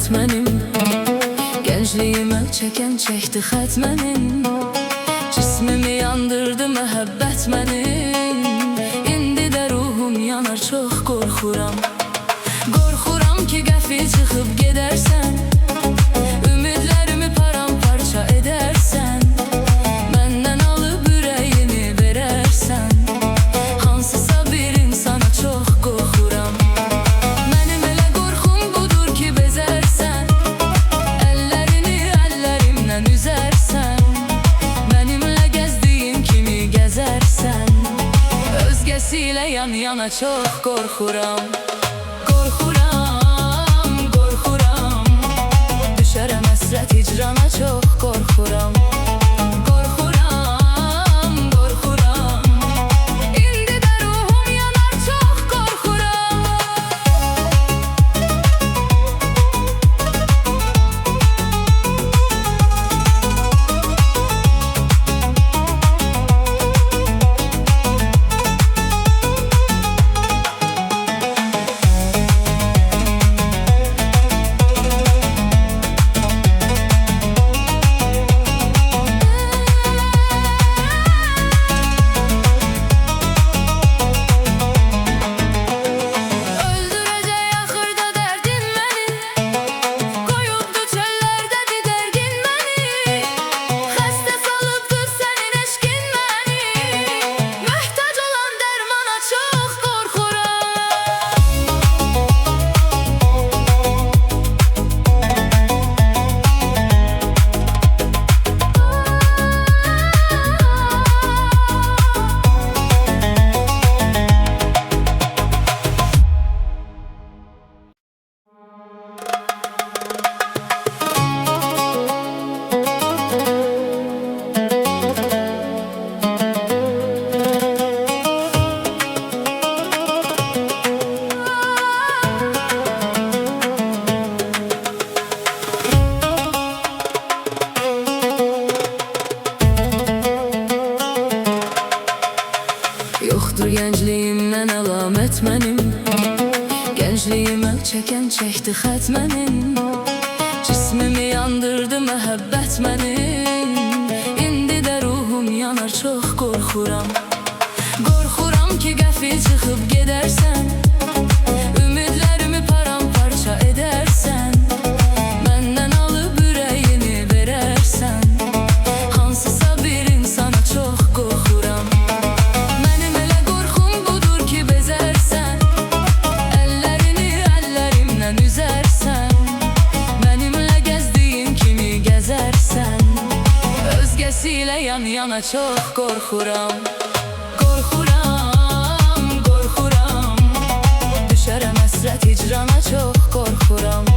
əlamət mənim. Gəncliyimə çəkən çəkdi xət mənim. Cismimi yandırdı məhəbbət mənim. İndi də ruhum yanar, çox qorxuram. Qorxuram ki qəfil çıxıb gedərsən, ümidlərimi paramparça edərsən, məndən alıb ürəyini verərsən. Hansısa bir insana çox qorxuram. Mənim elə qorxum budur ki bezərsən, əllərini əllərimdən üzərsən, mənimlə gəzdiyim kimi gəzərsən. Özgəsi ilə yan-yana çox qorxuram. Qorxuram, qorxuram, düşərəm həsrət hicrana, çox qorxuram. Qorxuram, qorxuram, indi də ruhum yanar, çox qorxuram. Yoxdur gəncliyimdən əlamət mənim. Gəncliyimə çəkən çəkdi xət mənim. Cismimi yandırdı məhəbbət mənim. İndi də ruhum yanar, çox qorxuram. Qorxuram ki qəfil çıxıb gedərsən, ümidlərimi paramparça edərsən, məndən alıb ürəyini verərsən. Hansısa bir insana çox qorxuram. Özgəsilə yan-yana çox qorxuram. Qorxuram, qorxuram, düşərəm həsrət hicrana, çox qorxuram.